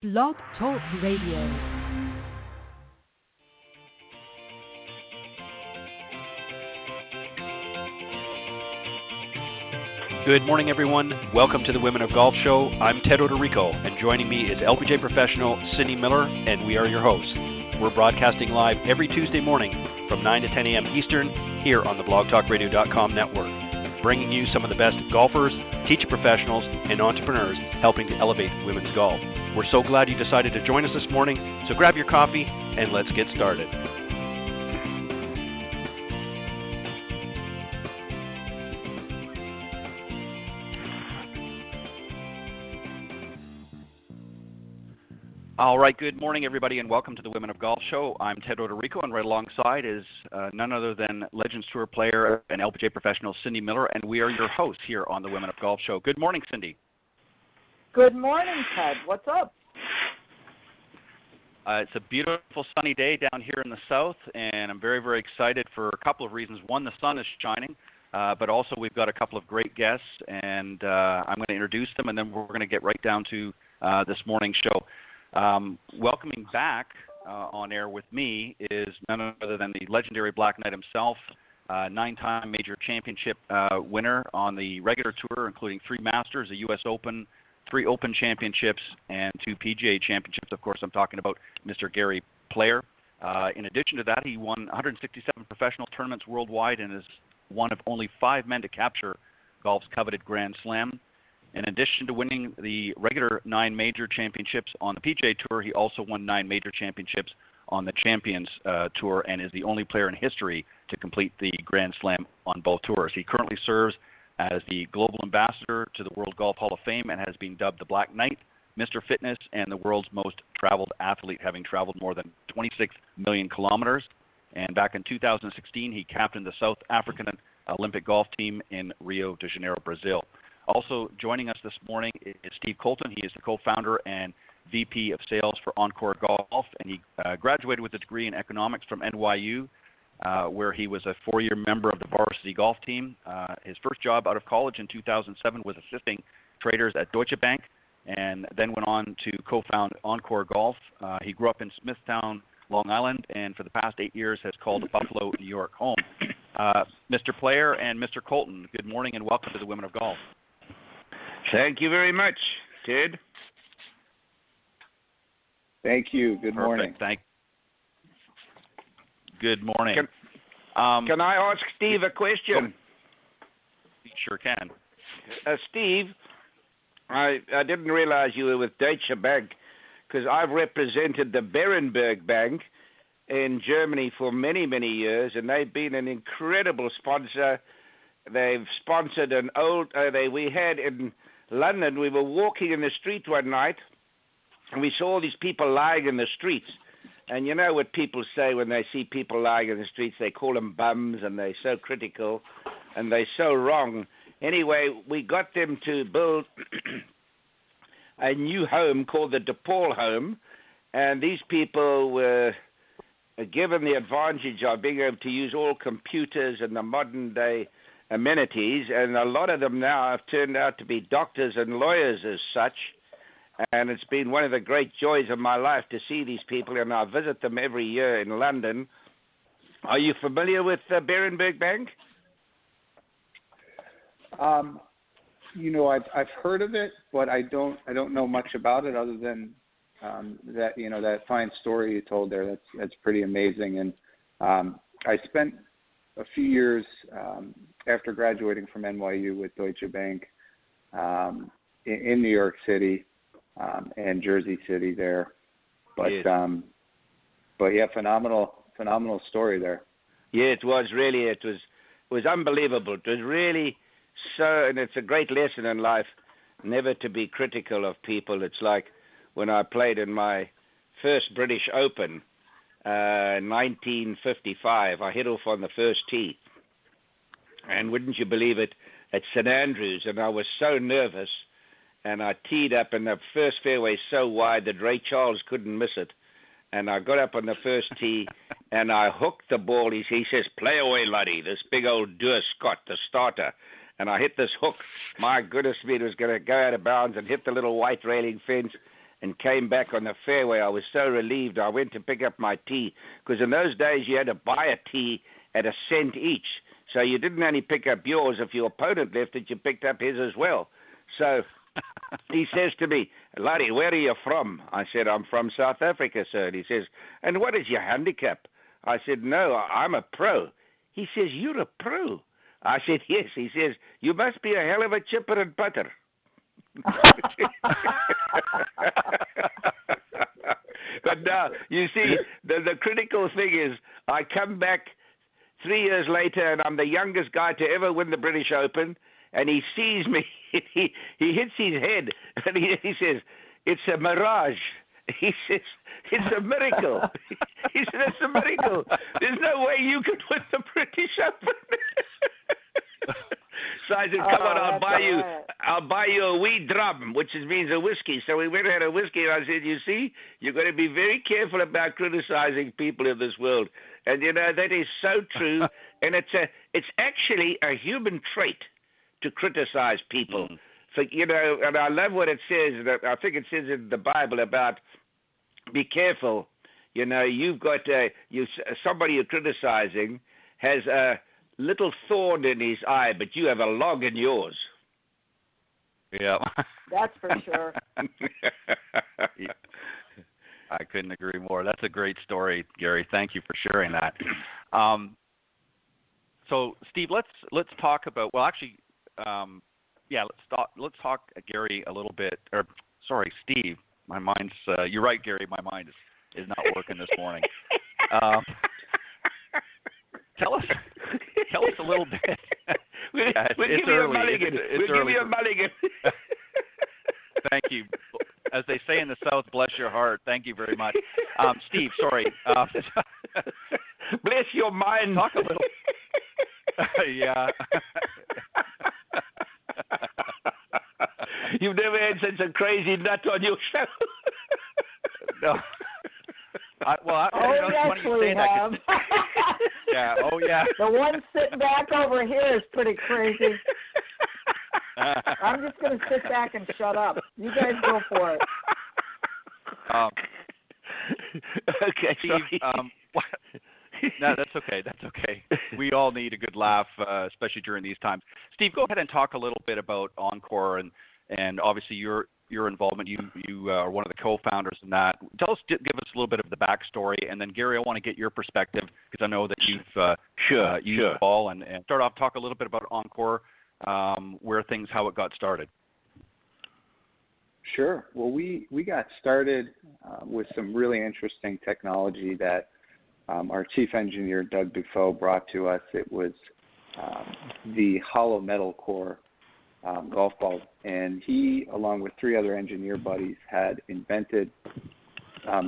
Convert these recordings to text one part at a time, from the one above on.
Blog Talk Radio. Good morning, everyone. Welcome to the Women of Golf Show. I'm Ted Odorico, and joining me is LPGA professional Cindy Miller, and we are your hosts. We're broadcasting live every Tuesday morning from 9 to 10 a.m. Eastern here on the blogtalkradio.com network, bringing you some of the best golfers, teacher professionals, and entrepreneurs helping to elevate women's golf. We're so glad you decided to join us this morning, so grab your coffee and let's get started. All right, good morning, everybody, and welcome to the Women of Golf Show. I'm Ted Odorico, and right alongside is none other than Legends Tour player and LPGA professional Cindy Miller, and we are your hosts here on the Women of Golf Show. Good morning, Cindy. Good morning, Ted. What's up? It's a beautiful sunny day down here in the south, and I'm very, very excited for a couple of reasons. One, the sun is shining, but also we've got a couple of great guests, and I'm going to introduce them, and then we're going to get right down to this morning's show. Welcoming back on air with me is none other than the legendary Black Knight himself, 9-time major championship winner on the regular tour, including 3 Masters, a U.S. Open, 3 Open championships, and 2 PGA championships. Of course, I'm talking about Mr. Gary Player. In addition to that, he won 167 professional tournaments worldwide and is one of only 5 men to capture golf's coveted Grand Slam. In addition to winning the regular 9 major championships on the PGA Tour, he also won 9 major championships on the Champions Tour and is the only player in history to complete the Grand Slam on both tours. He currently serves as the Global Ambassador to the World Golf Hall of Fame and has been dubbed the Black Knight, Mr. Fitness, and the world's most traveled athlete, having traveled more than 26 million kilometers. And back in 2016, he captained the South African Olympic golf team in Rio de Janeiro, Brazil. Also joining us this morning is Steve Coulton. He is the co-founder and VP of Sales for OnCore Golf, and he graduated with a degree in economics from NYU, where he was a 4-year member of the varsity golf team. His first job out of college in 2007 was assisting traders at Deutsche Bank, and then went on to co-found OnCore Golf. He grew up in Smithtown, Long Island, and for the past 8 years has called Buffalo, New York home. Mr. Player and Mr. Coulton, good morning and welcome to the Women of Golf. Thank you very much, Ted. Thank you. Good morning. Good morning. Can I ask Steve a question? You sure can. Steve, I didn't realize you were with Deutsche Bank because I've represented the Berenberg Bank in Germany for many, many years, and they've been an incredible sponsor. They've sponsored an old, we had in London, we were walking in the street one night, and we saw all these people lying in the streets. And you know what people say when they see people lying in the streets? They call them bums, and they're so critical, and they're so wrong. Anyway, we got them to build a new home called the DePaul Home, and these people were given the advantage of being able to use all computers and the modern-day amenities, and a lot of them now have turned out to be doctors and lawyers as such, and it's been one of the great joys of my life to see these people, and I visit them every year in London. Are you familiar with Berenberg Bank? I've heard of it, but I don't know much about it other than that fine story you told there. That's pretty amazing, and I spent a few years after graduating from NYU with Deutsche Bank in New York City and Jersey City there. But yes. But yeah, phenomenal story there. Yeah, it was unbelievable. It was really so, and it's a great lesson in life, never to be critical of people. It's like when I played in my first British Open, 1955, I hit off on the first tee. And wouldn't you believe it, at St. Andrews, and I was so nervous, and I teed up in the first fairway so wide that Ray Charles couldn't miss it. And I got up on the first tee, and I hooked the ball. He says, "Play away, laddie," this big old Dewar Scott, the starter. And I hit this hook. My goodness me, it was going to go out of bounds and hit the little white railing fence. and came back on the fairway. I was so relieved. I went to pick up my tee, because in those days you had to buy a tee at a cent each. So you didn't only pick up yours. If your opponent left it, you picked up his as well. So he says to me, "Larry, where are you from?" I said, "I'm from South Africa, sir." And he says, "And what is your handicap?" I said, "No, I'm a pro." He says, "You're a pro?" I said, "Yes." He says, "You must be a hell of a chipper and putter." But now, you see, the critical thing is, I come back 3 years later, and I'm the youngest guy to ever win the British Open, and he sees me, he hits his head, and he says, "It's a mirage." He says, "It's a miracle." He said, "It's a miracle. There's no way you could win the British Open." So I said, "Come on, I'll buy you a wee drum," which means a whiskey. So we went and had a whiskey, and I said, "You see, you've got to be very careful about criticizing people in this world." And that is so true, and it's actually a human trait to criticize people. For, and I love what it says. That I think it says in the Bible about, be careful. You've got somebody you're criticizing has a little thorn in his eye, but you have a log in yours. Yeah. That's for sure. Yeah. I couldn't agree more. That's a great story, Gary. Thank you for sharing that. So, Steve, let's talk about. Well, actually, let's talk, Gary, a little bit. Or, sorry, Steve. My mind's. You're right, Gary. My mind is not working this morning. Tell us a little bit. We'll give you a mulligan. We'll give you a mulligan. Thank you. As they say in the South, bless your heart. Thank you very much. Steve, sorry. Bless your mind. Talk a little. Yeah. You've never had such a crazy nut on your show. No. Yes, we have. Yeah. Oh, yeah. The one sitting back over here is pretty crazy. I'm just going to sit back and shut up. You guys go for it. Okay, Steve. No, that's okay. That's okay. We all need a good laugh, especially during these times. Steve, go ahead and talk a little bit about OnCore and obviously your involvement. You are one of the co-founders in that. Give us a little bit of the backstory, and then Gary, I want to get your perspective because I know that you've used the ball and start off. Talk a little bit about OnCore, how it got started. Sure. Well, we got started with some really interesting technology that our chief engineer, Doug Dufault, brought to us. It was the hollow metal core golf ball. And he, along with three other engineer buddies, had invented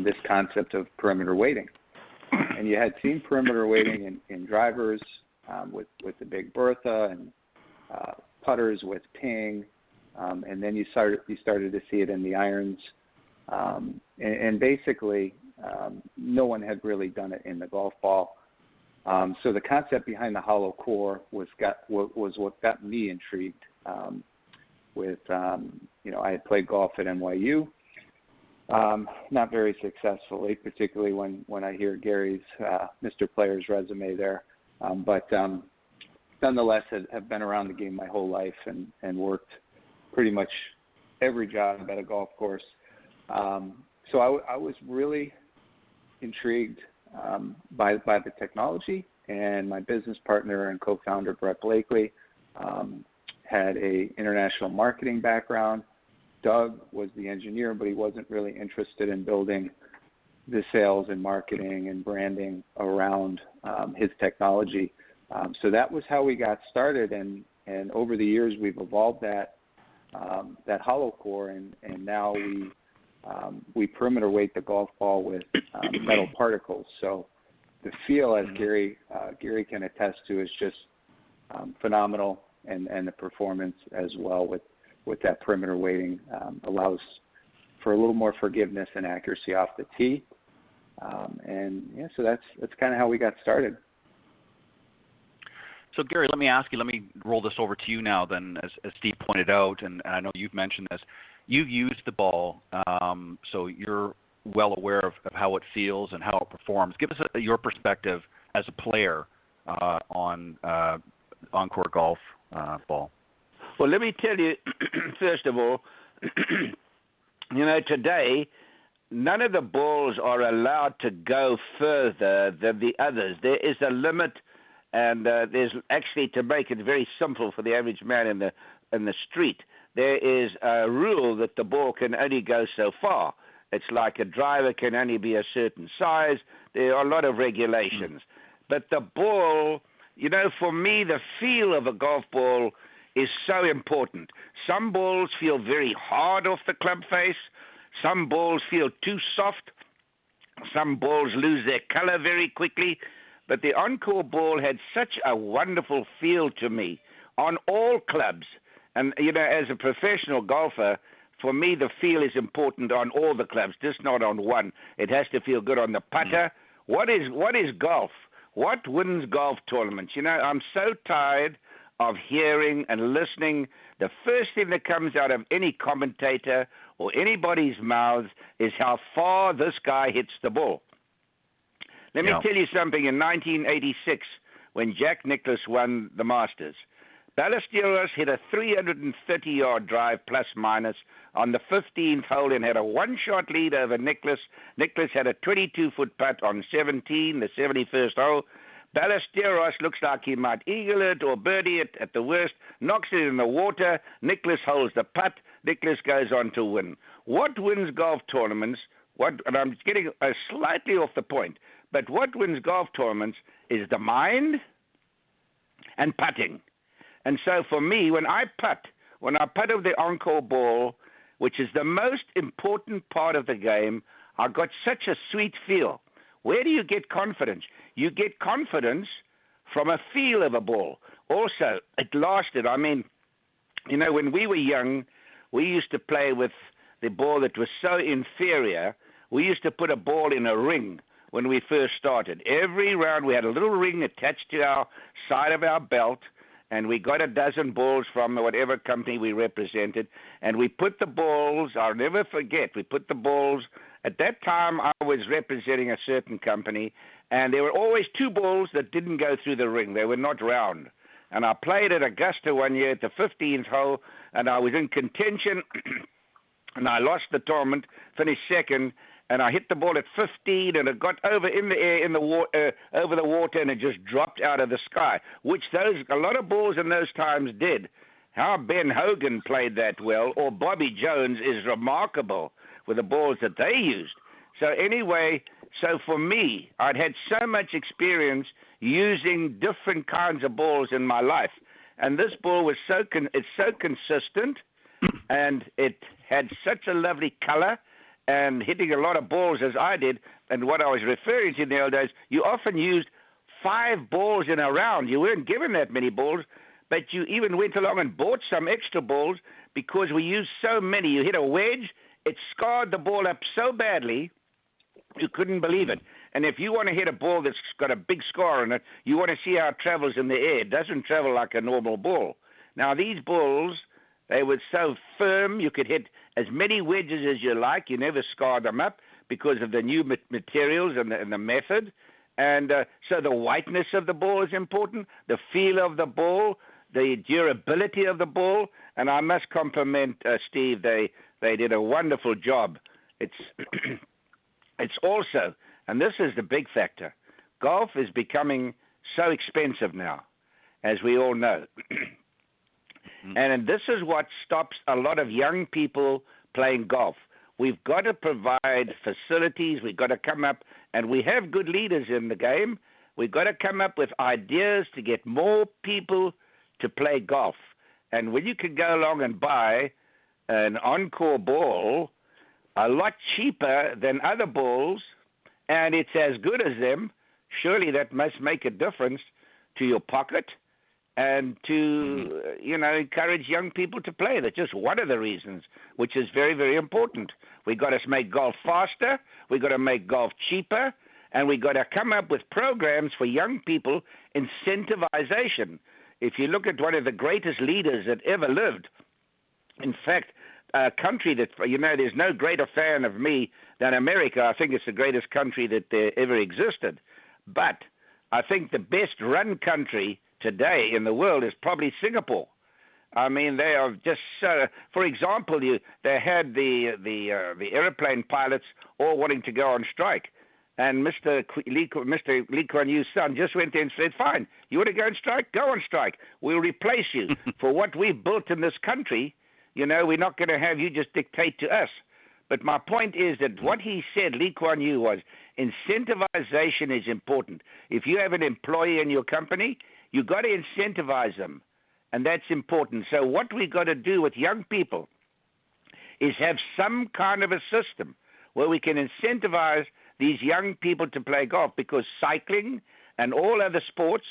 this concept of perimeter weighting. And you had seen perimeter weighting in drivers with the Big Bertha and putters with ping. And then you started to see it in the irons. And basically, no one had really done it in the golf ball. So the concept behind the hollow core was what got me intrigued. I had played golf at NYU, not very successfully, particularly when I hear Gary's Mr. Player's resume there. But nonetheless, have been around the game my whole life and worked pretty much every job at a golf course. So I was really intrigued by the technology, and my business partner and co-founder, Brett Blakely, had a international marketing background. Doug was the engineer, but he wasn't really interested in building the sales and marketing and branding around his technology. So that was how we got started, and over the years we've evolved that hollow core, and now we perimeter weight the golf ball with metal particles. So the feel, as Gary can attest to, is just phenomenal, and the performance as well with that perimeter weighting allows for a little more forgiveness and accuracy off the tee. So that's kind of how we got started. So Gary, let me roll this over to you now then, as Steve pointed out, and I know you've mentioned this, you've used the ball, so you're well aware of how it feels and how it performs. Give us your perspective as a player on OnCore golf ball. Well, let me tell you, first of all, today, none of the balls are allowed to go further than the others. There is a limit, and there's actually, to make it very simple for the average man in the street, there is a rule that the ball can only go so far. It's like a driver can only be a certain size. There are a lot of regulations. But the ball, for me, the feel of a golf ball is so important. Some balls feel very hard off the club face. Some balls feel too soft. Some balls lose their color very quickly. But the OnCore ball had such a wonderful feel to me on all clubs. And, as a professional golfer, for me, the feel is important on all the clubs, just not on one. It has to feel good on the putter. What is golf? What wins golf tournaments? I'm so tired of hearing and listening. The first thing that comes out of any commentator or anybody's mouth is how far this guy hits the ball. Let me tell you something. In 1986, when Jack Nicklaus won the Masters, Ballesteros hit a 330-yard drive plus-minus on the 15th hole and had a one-shot lead over Nicklaus. Nicklaus had a 22-foot putt on 17, the 71st hole. Ballesteros looks like he might eagle it or birdie it at the worst, knocks it in the water. Nicklaus holds the putt. Nicklaus goes on to win. What wins golf tournaments? And I'm getting slightly off the point, but what wins golf tournaments is the mind and putting. And so for me, when I putt with the OnCore ball, which is the most important part of the game, I got such a sweet feel. Where do you get confidence? You get confidence from a feel of a ball. Also, it lasted. When we were young, we used to play with the ball that was so inferior. We used to put a ball in a ring when we first started. Every round we had a little ring attached to our side of our belt, and we got a dozen balls from whatever company we represented, and we put the balls, I'll never forget, we put the balls, at that time I was representing a certain company, and there were always two balls that didn't go through the ring. They were not round. And I played at Augusta one year at the 15th hole, and I was in contention, and I lost the tournament, finished second, and I hit the ball at 15, and it got over in the air, over the water, and it just dropped out of the sky, which a lot of balls in those times did. How Ben Hogan played that well, or Bobby Jones, is remarkable with the balls that they used. So anyway, for me, I'd had so much experience using different kinds of balls in my life, and this ball was so consistent, and it had such a lovely color. And hitting a lot of balls as I did, and what I was referring to in the old days, you often used 5 balls in a round. You weren't given that many balls, but you even went along and bought some extra balls because we used so many. You hit a wedge, it scarred the ball up so badly, you couldn't believe it. And if you want to hit a ball that's got a big scar on it, you want to see how it travels in the air. It doesn't travel like a normal ball. Now, these balls, they were so firm, you could hit as many wedges as you like. You never scarred them up because of the new materials and the method. And so the whiteness of the ball is important, the feel of the ball, the durability of the ball. And I must compliment Steve. They did a wonderful job. It's also, and this is the big factor, golf is becoming so expensive now, as we all know. And this is what stops a lot of young people playing golf. We've got to provide facilities. We've got to come up, and we have good leaders in the game. We've got to come up with ideas to get more people to play golf. And when you can go along and buy an OnCore ball a lot cheaper than other balls, and it's as good as them, surely that must make a difference to your pocket and to, encourage young people to play. That's just one of the reasons, which is very, very important. We got to make golf faster. We got to make golf cheaper. And we got to come up with programs for young people, incentivization. If you look at one of the greatest leaders that ever lived, in fact, country that, there's no greater fan of me than America. I think it's the greatest country that there ever existed. But I think the best run country today in the world is probably Singapore. I mean, they are just for example, they had the airplane pilots all wanting to go on strike. And Mr. Lee Kuan Yew's son just went in and said, fine, you want to go on strike? Go on strike. We'll replace you. For what we've built in this country, we're not going to have you just dictate to us. But my point is that what he said, Lee Kuan Yew, was incentivization is important. If you have an employee in your company, you've got to incentivize them, and that's important. So what we've got to do with young people is have some kind of a system where we can incentivize these young people to play golf, because cycling and all other sports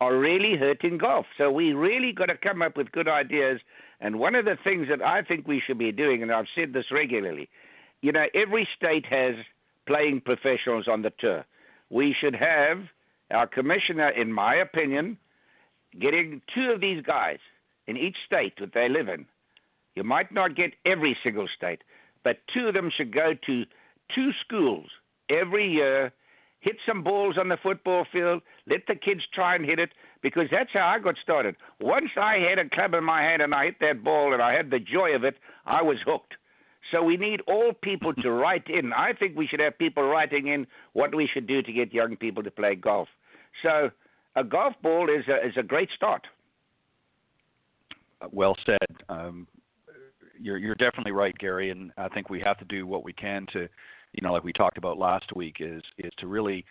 are really hurting golf. So we really got to come up with good ideas. And one of the things that I think we should be doing, and I've said this regularly, every state has playing professionals on the tour. We should have our commissioner, in my opinion, getting 2 of these guys in each state that they live in. You might not get every single state, but 2 of them should go to 2 schools every year, hit some balls on the football field, let the kids try and hit it, because that's how I got started. Once I had a club in my hand and I hit that ball and I had the joy of it, I was hooked. So we need all people to write in. I think we should have people writing in what we should do to get young people to play golf. So a golf ball is a great start. Well said. You're definitely right, Gary, and I think we have to do what we can to, like we talked about last week, is to really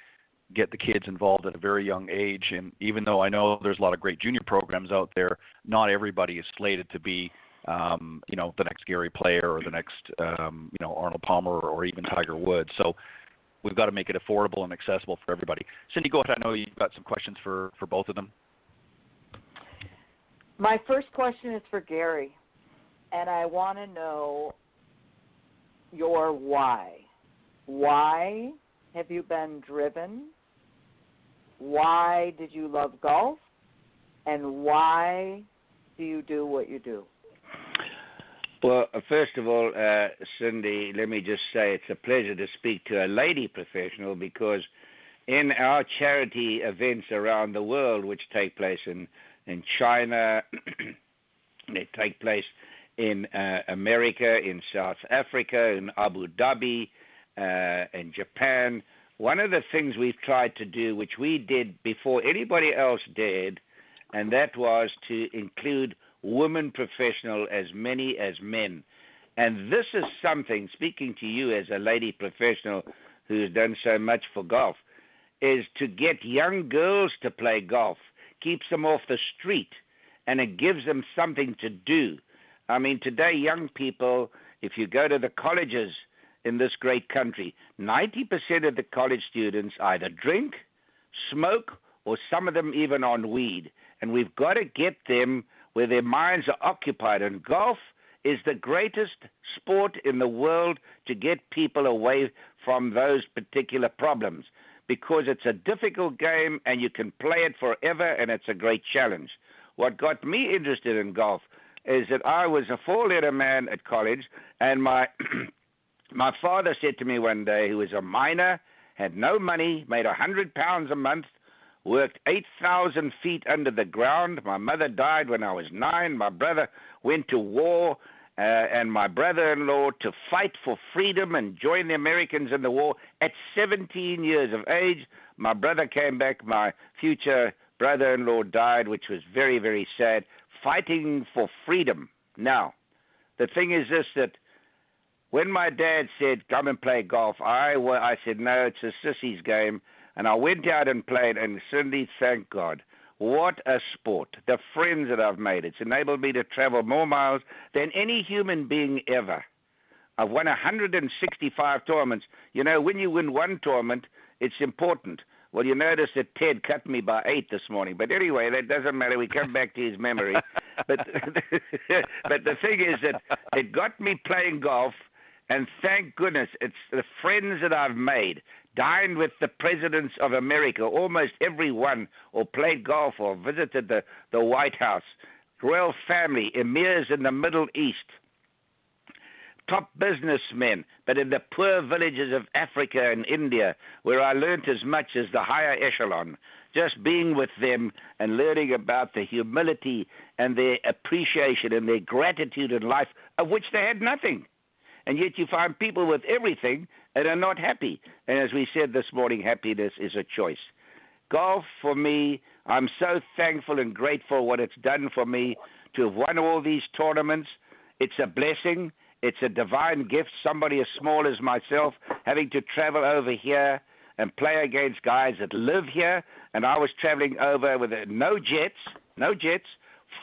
get the kids involved at a very young age. And even though I know there's a lot of great junior programs out there, not everybody is slated to be, the next Gary Player or the next, Arnold Palmer or even Tiger Woods. So we've got to make it affordable and accessible for everybody. Cindy, go ahead. I know you've got some questions for both of them. My first question is for Gary, and I want to know your why. Why have you been driven? Why did you love golf? And why do you do what you do? Well, first of all, Cindy, let me just say it's a pleasure to speak to a lady professional, because in our charity events around the world, which take place in China, they take place in America, in South Africa, in Abu Dhabi, in Japan. One of the things we've tried to do, which we did before anybody else did, and that was to include women professionals as many as men. And this is something, speaking to you as a lady professional who's done so much for golf, is to get young girls to play golf, keeps them off the street, and it gives them something to do. I mean, today young people, if you go to the colleges in this great country, 90% of the college students either drink, smoke, or some of them even on weed. And we've got to get them where their minds are occupied. And golf is the greatest sport in the world to get people away from those particular problems, because it's a difficult game and you can play it forever, and it's a great challenge. What got me interested in golf is that I was a 4-letter man at college, and my my father said to me one day, he was a miner, had no money, made £100 a month, worked 8,000 feet under the ground. My mother died when I was 9. My brother went to war, and my brother-in-law to fight for freedom and join the Americans in the war. At 17 years of age, my brother came back. My future brother-in-law died, which was very, very sad, fighting for freedom. Now, the thing is this, that when my dad said, come and play golf, I said, no, it's a sissy's game. And I went out and played, and Cindy, thank God, what a sport. The friends that I've made. It's enabled me to travel more miles than any human being ever. I've won 165 tournaments. You know, when you win one tournament, it's important. Well, you notice that Ted cut me by 8 this morning. But anyway, that doesn't matter. We come back to his memory. But the thing is that it got me playing golf, and thank goodness it's the friends that I've made. Dined with the presidents of America, almost every one, or played golf or visited the White House. Royal family, emirs in the Middle East. top businessmen, but in the poor villages of Africa and India, where I learned as much as the higher echelon, just being with them and learning about the humility and their appreciation and their gratitude in life, of which they had nothing. And yet you find people with everything and are not happy. And as we said this morning, happiness is a choice. Golf, for me, I'm so thankful and grateful what it's done for me to have won all these tournaments. It's a blessing. It's a divine gift. Somebody as small as myself having to travel over here and play against guys that live here. And I was traveling over with no jets,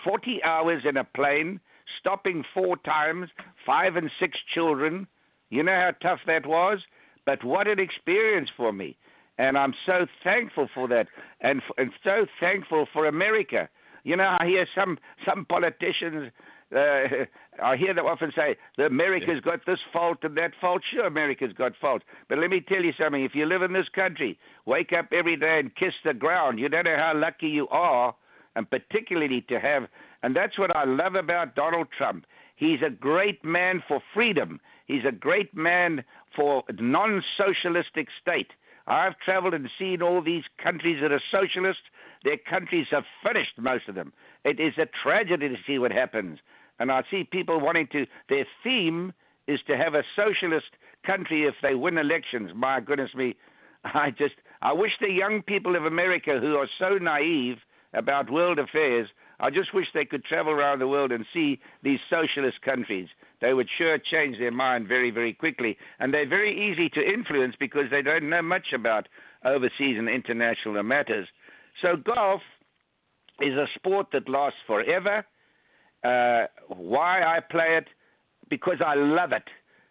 40 hours in a plane, stopping 4 times, 5 and 6 children. You know how tough that was? But what an experience for me. And I'm so thankful for that, and so thankful for America. You know, I hear some politicians, I hear them often say, that America's got this fault and that fault. Sure, America's got faults. But let me tell you something. If you live in this country, wake up every day and kiss the ground. You don't know how lucky you are, and particularly to have, and that's what I love about Donald Trump. He's a great man for freedom. He's a great man for a non-socialistic state. I've traveled and seen all these countries that are socialist. Their countries have finished, most of them. It is a tragedy to see what happens. And I see people wanting to, their theme is to have a socialist country if they win elections. My goodness me, I wish the young people of America who are so naive about world affairs, I just wish they could travel around the world and see these socialist countries. They would sure change their mind very, very quickly. And they're very easy to influence because they don't know much about overseas and international matters. So golf is a sport that lasts forever. Why I play it? Because I love it.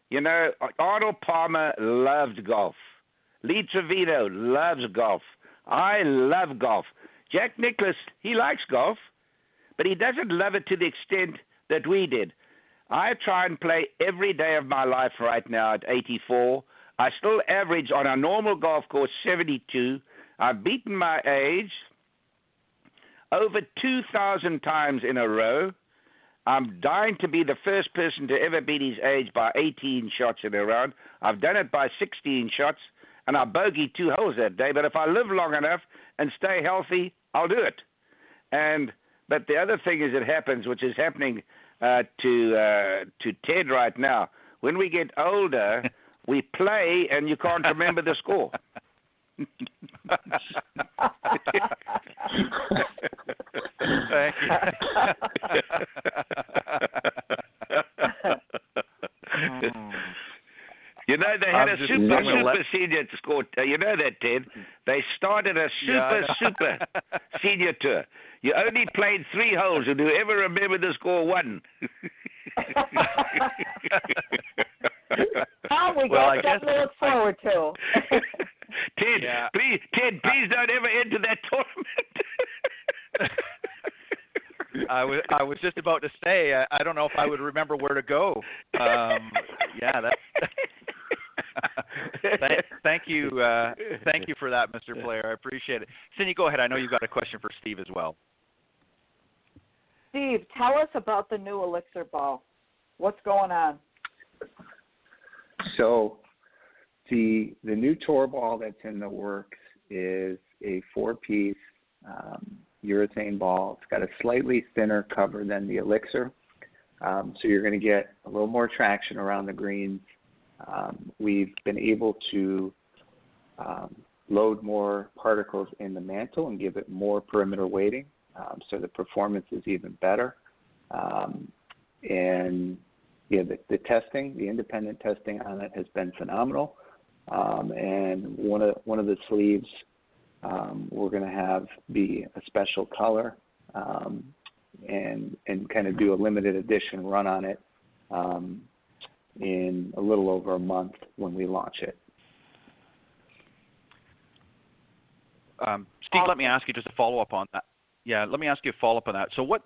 You know, Arnold Palmer loved golf. Lee Trevino loves golf. I love golf. Jack Nicklaus, he likes golf, but he doesn't love it to the extent that we did. I try and play every day of my life right now at 84. I still average on a normal golf course 72. I've beaten my age over 2,000 times in a row. I'm dying to be the first person to ever beat his age by 18 shots in a round. I've done it by 16 shots, and I bogeyed 2 holes that day. But if I live long enough and stay healthy, I'll do it. But the other thing is, it happens, which is happening to Ted right now. When we get older, we play and you can't remember the score. Thank you. You know, they had a super senior score. You know that, Ted? They started a super senior tour. You only played 3 holes, and whoever remembered the score won. Oh, we got something to look forward to. Ted, please don't ever enter that tournament. I was just about to say, I don't know if I would remember where to go. Thank you for that, Mr. Player. I appreciate it. Cindy, go ahead. I know you've got a question for Steve as well. Steve, tell us about the new Elixir ball. What's going on? So the new tour ball that's in the works is a 4-piece urethane ball. It's got a slightly thinner cover than the Elixir, so you're going to get a little more traction around the greens. We've been able to load more particles in the mantle and give it more perimeter weighting, so the performance is even better. And the testing, the independent testing on it has been phenomenal. And one of the sleeves we're going to have be a special color, and kind of do a limited edition run on it in a little over a month when we launch it. Steve, let me ask you just a follow-up on that. Yeah, let me ask you a follow-up on that. So what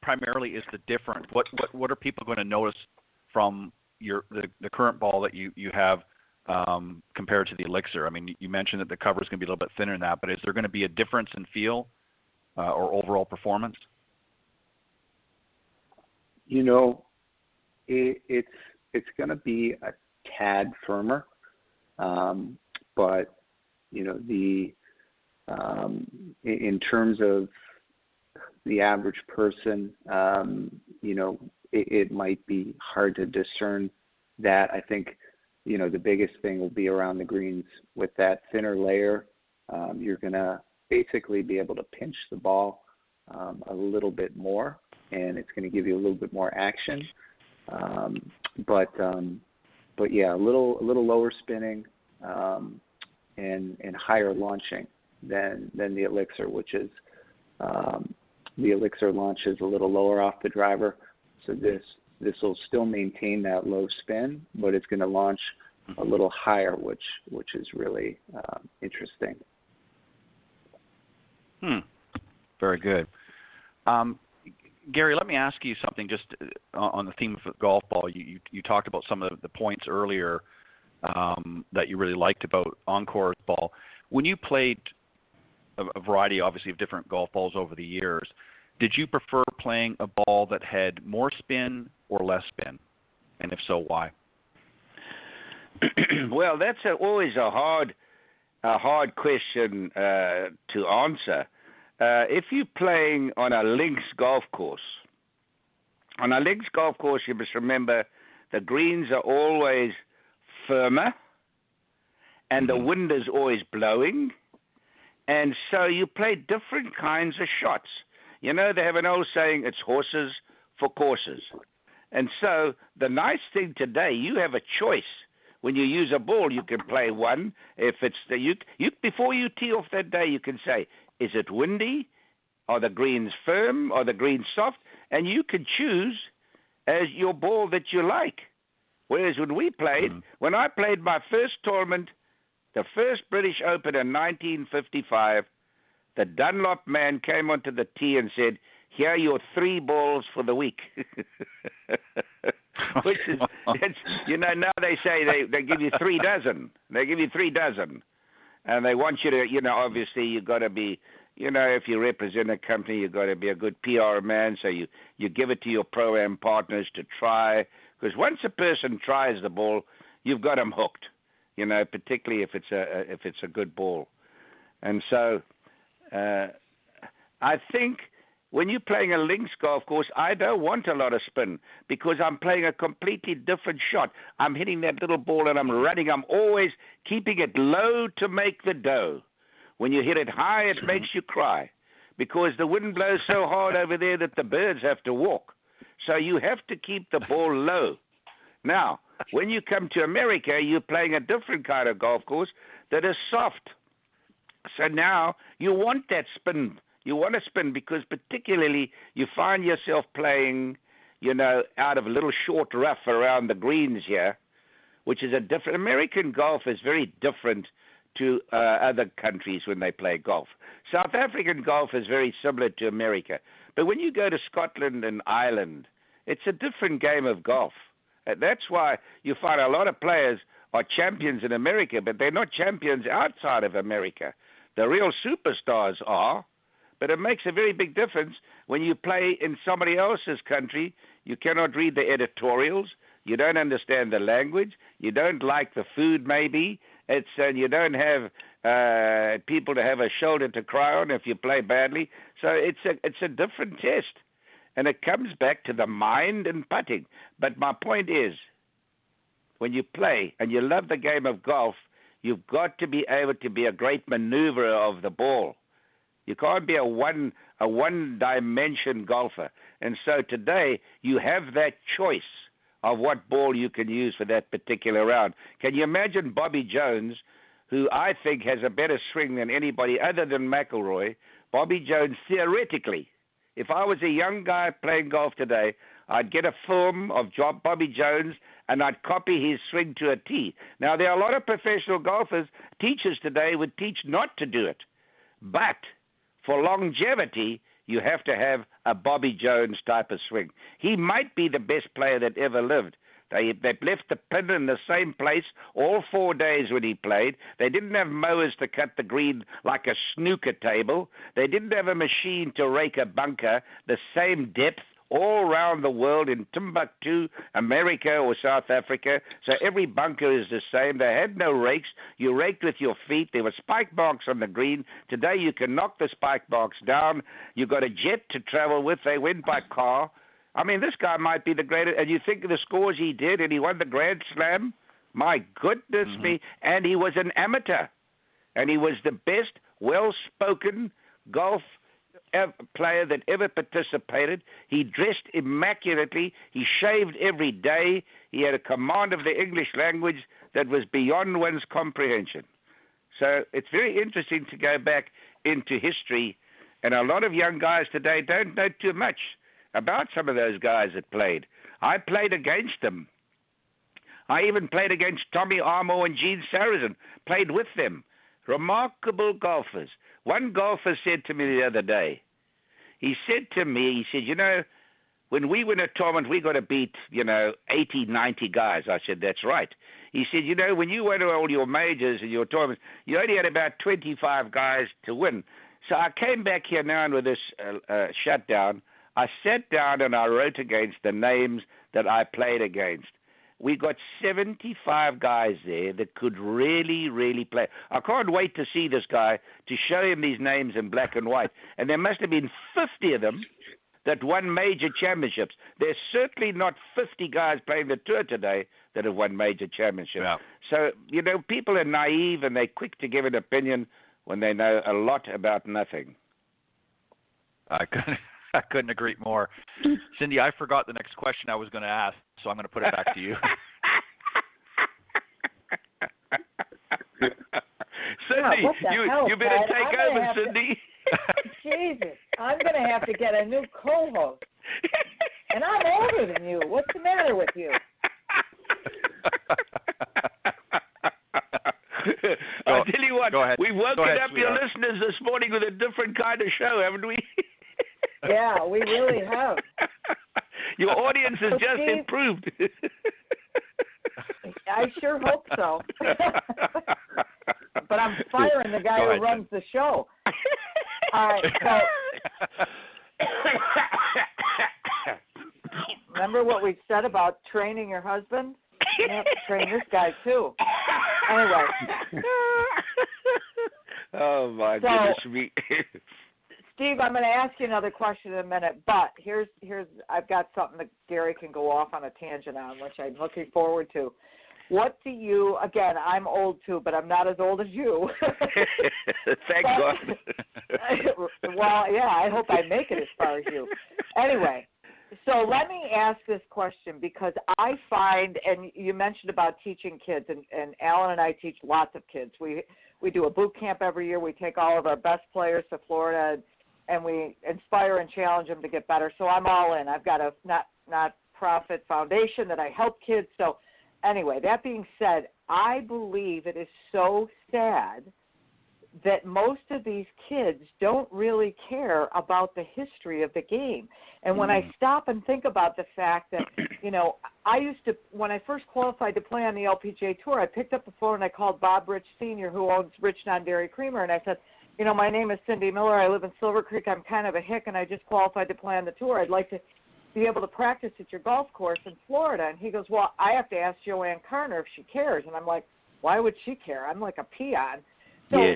primarily is the difference? What are people going to notice from the current ball that you have compared to the Elixir? I mean, you mentioned that the cover is going to be a little bit thinner than that, but is there going to be a difference in feel or overall performance? You know, it's it's going to be a tad firmer, but in terms of the average person, it might be hard to discern that. I think, the biggest thing will be around the greens. With that thinner layer, you're going to basically be able to pinch the ball a little bit more, and it's going to give you a little bit more action. But yeah, a little lower spinning and higher launching than the Elixir, which is the Elixir launches a little lower off the driver. So this will still maintain that low spin, but it's going to launch a little higher, which is really interesting. Very good. Gary, let me ask you something just on the theme of the golf ball. You talked about some of the points earlier that you really liked about OnCore's ball. When you played a variety, obviously, of different golf balls over the years, did you prefer playing a ball that had more spin or less spin? And if so, why? Well, that's always a hard question to answer. If you're playing on a links golf course, you must remember the greens are always firmer and the wind is always blowing, and so you play different kinds of shots. They have an old saying, it's horses for courses. And so the nice thing today, you have a choice. When you use a ball, you can play one. If it's you before you tee off that day, you can say, is it windy? Are the greens firm? Are the greens soft? And you can choose as your ball that you like. Whereas when I played my first tournament, the first British Open in 1955, the Dunlop man came onto the tee and said, here are your 3 balls for the week. Which is, now they say they give you 3 dozen. They give you 3 dozen. And they want you to, obviously you've got to be, if you represent a company, you've got to be a good PR man. So you give it to your pro-am partners to try. Because once a person tries the ball, you've got them hooked, particularly if it's a good ball. And so I think when you're playing a links golf course, I don't want a lot of spin because I'm playing a completely different shot. I'm hitting that little ball and I'm running. I'm always keeping it low to make the dough. When you hit it high, it makes you cry because the wind blows so hard over there that the birds have to walk. So you have to keep the ball low. Now, when you come to America, you're playing a different kind of golf course that is soft. So now you want that spin. You want to spin because particularly you find yourself playing, out of a little short rough around the greens here, which is a different. American golf is very different to other countries when they play golf. South African golf is very similar to America. But when you go to Scotland and Ireland, it's a different game of golf. That's why you find a lot of players are champions in America, but they're not champions outside of America. The real superstars are. But it makes a very big difference when you play in somebody else's country. You cannot read the editorials. You don't understand the language. You don't like the food, maybe. You don't have people to have a shoulder to cry on if you play badly. So it's a different test, and it comes back to the mind and putting. But my point is, when you play and you love the game of golf, you've got to be able to be a great maneuverer of the ball. You can't be a one-dimension golfer. And so today you have that choice of what ball you can use for that particular round. Can you imagine Bobby Jones, who I think has a better swing than anybody other than McIlroy? Bobby Jones, theoretically, if I was a young guy playing golf today, I'd get a film of Bobby Jones and I'd copy his swing to a tee. Now, there are a lot of professional golfers, teachers today would teach not to do it. But for longevity, you have to have a Bobby Jones type of swing. He might be the best player that ever lived. They've left the pin in the same place all 4 days when he played. They didn't have mowers to cut the green like a snooker table. They didn't have a machine to rake a bunker the same depth all around the world in Timbuktu, America or South Africa. So every bunker is the same. They had no rakes. You raked with your feet. There were spike marks on the green. Today you can knock the spike marks down. You got a jet to travel with. They went by car. I mean, this guy might be the greatest. And you think of the scores he did, and he won the Grand Slam? My goodness me. And he was an amateur. And he was the best well-spoken golf player that ever participated. He dressed immaculately. He shaved every day. He had a command of the English language that was beyond one's comprehension. So it's very interesting to go back into history. And a lot of young guys today don't know too much about some of those guys that played. I played against them. I even played against Tommy Armour and Gene Sarazen, played with them. Remarkable golfers. One golfer said to me the other day, he said, when we win a tournament, we got to beat, 80, 90 guys. I said, that's right. He said, when you went to all your majors and your tournaments, you only had about 25 guys to win. So I came back here now with this shutdown. I sat down and I wrote against the names that I played against. We got 75 guys there that could really, really play. I can't wait to see this guy, to show him these names in black and white. And there must have been 50 of them that won major championships. There's certainly not 50 guys playing the tour today that have won major championships. Yeah. So, people are naive and they're quick to give an opinion when they know a lot about nothing. I couldn't agree more. Cindy, I forgot the next question I was going to ask, so I'm going to put it back to you. Cindy, you better take over, Cindy. Jesus, I'm going to have to get a new co-host. And I'm older than you. What's the matter with you? I'll tell you what, we've woken up your sweetheart. listeners this morning with a different kind of show, haven't we? Yeah, we really have. Your audience has just Steve, improved. I sure hope so. But I'm firing the guy who runs the show. All right, so remember what we said about training your husband? You have to train this guy too. Anyway. Oh my goodness me. Steve, I'm going to ask you another question in a minute, but here's I've got something that Gary can go off on a tangent on, which I'm looking forward to. What do you, again, I'm old too, but I'm not as old as you. Thank God. Well, yeah, I hope I make it as far as you. Anyway, so let me ask this question because I find, and you mentioned about teaching kids, and Alan and I teach lots of kids. We do a boot camp every year. We take all of our best players to Florida, and we inspire and challenge them to get better. So I'm all in. I've got a not-profit foundation that I help kids. So anyway, that being said, I believe it is so sad that most of these kids don't really care about the history of the game. And when I stop and think about the fact that, I used to, when I first qualified to play on the LPGA Tour, I picked up the phone and I called Bob Rich Sr., who owns Rich Non-Dairy Creamer, and I said, my name is Cindy Miller. I live in Silver Creek. I'm kind of a hick, and I just qualified to play on the tour. I'd like to be able to practice at your golf course in Florida. And he goes, well, I have to ask Joanne Carner if she cares. And I'm like, why would she care? I'm like a peon. So,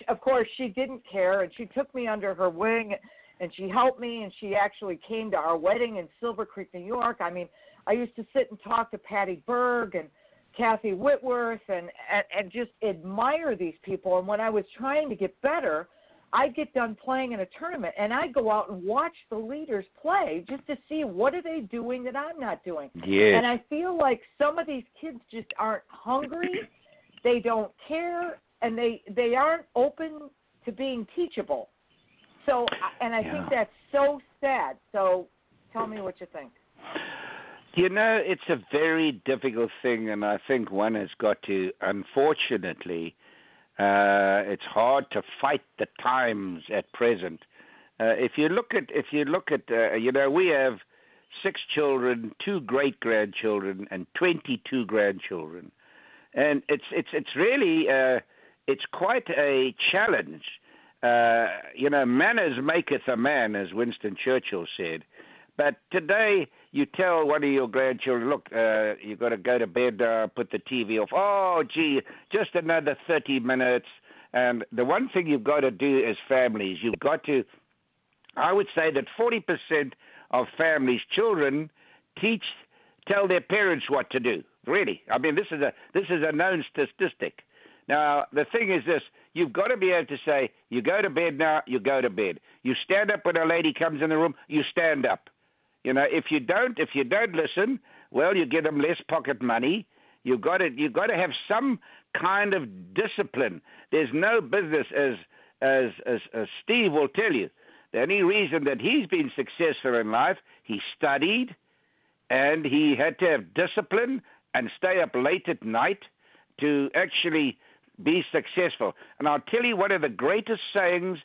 of course, she didn't care, and she took me under her wing, and she helped me, and she actually came to our wedding in Silver Creek, New York. I mean, I used to sit and talk to Patty Berg and Kathy Whitworth and just admire these people. And when I was trying to get better, I'd get done playing in a tournament, and I'd go out and watch the leaders play just to see what are they doing that I'm not doing. Yes. And I feel like some of these kids just aren't hungry, they don't care, and they aren't open to being teachable. So, and I think that's so sad. So tell me what you think. It's a very difficult thing, and I think one has got to, unfortunately, it's hard to fight the times at present. If you look at, we have 6 children, 2 great-grandchildren, and 22 grandchildren. And it's really, it's quite a challenge. Manners maketh a man, as Winston Churchill said. But today, you tell one of your grandchildren, look, you've got to go to bed, put the TV off. Oh, gee, just another 30 minutes. And the one thing you've got to do as families, you've got to, I would say that 40% of families' children tell their parents what to do. Really. I mean, this is a known statistic. Now, the thing is this, you've got to be able to say, you go to bed now, you go to bed. You stand up when a lady comes in the room, you stand up. You know, if you don't listen, well, you give them less pocket money. You've got to have some kind of discipline. There's no business, as Steve will tell you. The only reason that he's been successful in life, he studied, and he had to have discipline and stay up late at night to actually be successful. And I'll tell you, one of the greatest sayings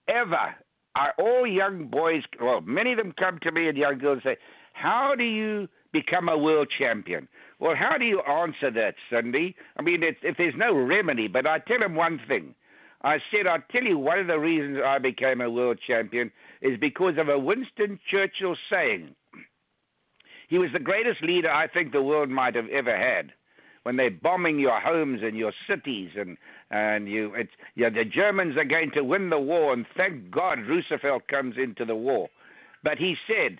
ever are all young boys, well, many of them come to me and young girls say, how do you become a world champion? Well, how do you answer that, Cindy? I mean, if there's no remedy, but I tell them one thing. I said, I'll tell you one of the reasons I became a world champion is because of a Winston Churchill saying. He was the greatest leader I think the world might have ever had. When they're bombing your homes and your cities, and the Germans are going to win the war, and thank God Roosevelt comes into the war. But he said,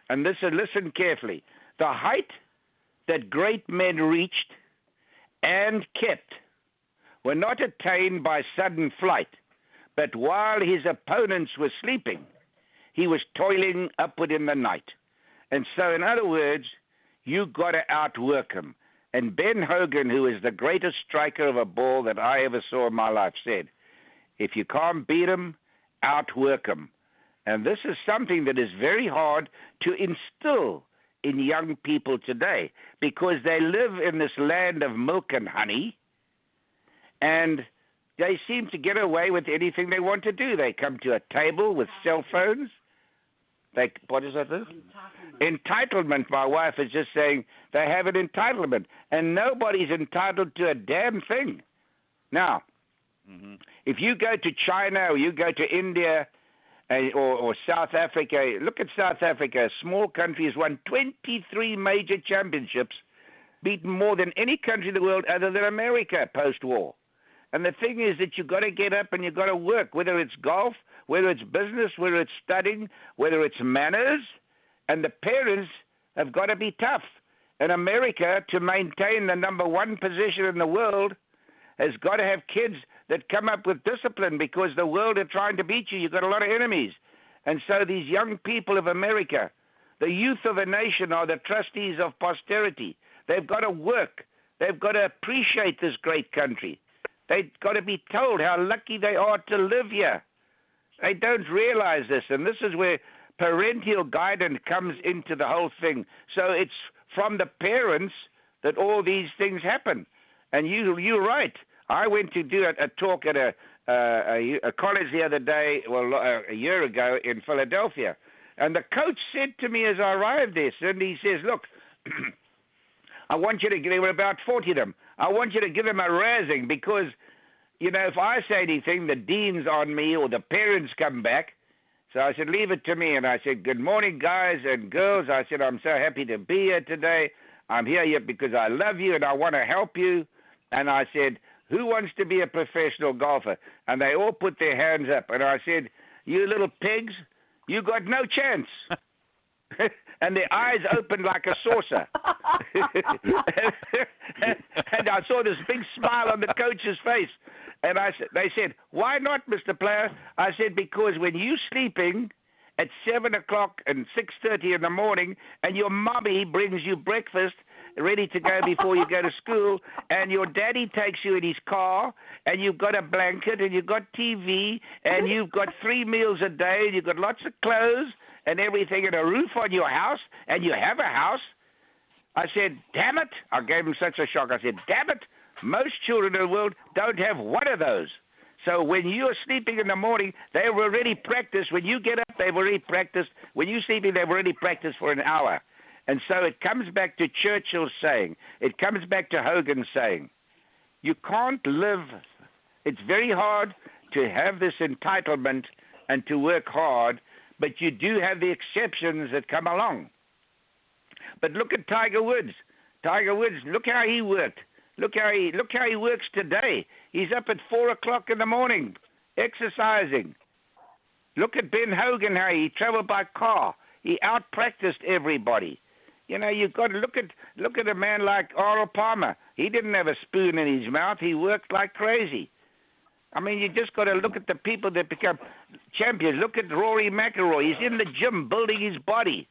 and listen carefully, the height that great men reached and kept were not attained by sudden flight, but while his opponents were sleeping, he was toiling upward in the night. And so, in other words, you got to outwork him. And Ben Hogan, who is the greatest striker of a ball that I ever saw in my life, said, if you can't beat him, outwork him. And this is something that is very hard to instill in young people today because they live in this land of milk and honey, and they seem to get away with anything they want to do. They come to a table with cell phones. What is that? Entitlement. My wife is just saying they have an entitlement, and nobody's entitled to a damn thing. Now, if you go to China or you go to India or South Africa, look at South Africa. A small country has won 23 major championships, beaten more than any country in the world other than America post-war. And the thing is that you've got to get up and you've got to work, whether it's golf, whether it's business, whether it's studying, whether it's manners, and the parents have got to be tough. And America, to maintain the number one position in the world, has got to have kids that come up with discipline because the world are trying to beat you. You've got a lot of enemies. And so these young people of America, the youth of a nation, are the trustees of posterity. They've got to work. They've got to appreciate this great country. They've got to be told how lucky they are to live here. They don't realize this, and this is where parental guidance comes into the whole thing. So it's from the parents that all these things happen. And you're right. I went to do a talk at a college the other day, a year ago in Philadelphia, and the coach said to me as I arrived there, and he says, look, I want you to give, there were about 40 of them, I want you to give them a razzing because, you know, if I say anything, the dean's on me or the parents come back. So I said, leave it to me. And I said, good morning, guys and girls. I said, I'm so happy to be here today. I'm here because I love you and I want to help you. And I said, who wants to be a professional golfer? And they all put their hands up. And I said, you little pigs, you got no chance. And their eyes opened like a saucer. And I saw this big smile on the coach's face. And they said, why not, Mr. Player? I said, because when you're sleeping at 7 o'clock and 6:30 in the morning and your mommy brings you breakfast ready to go before you go to school and your daddy takes you in his car and you've got a blanket and you've got TV and you've got 3 meals a day and you've got lots of clothes and everything and a roof on your house and you have a house, I said, damn it. I gave him such a shock. I said, damn it. Most children in the world don't have one of those. So when you're sleeping in the morning, they've already practiced. When you get up, they've already practiced. When you're sleeping, they've already practiced for an hour. And so it comes back to Churchill's saying. It comes back to Hogan's saying. You can't live. It's very hard to have this entitlement and to work hard, but you do have the exceptions that come along. But look at Tiger Woods. Tiger Woods, look how he worked. Look how he works today. He's up at 4:00 in the morning, exercising. Look at Ben Hogan, how he traveled by car. He out-practiced everybody. You know, you've got to look at a man like Arnold Palmer. He didn't have a spoon in his mouth. He worked like crazy. I mean, you just got to look at the people that become champions. Look at Rory McIlroy. He's in the gym building his body.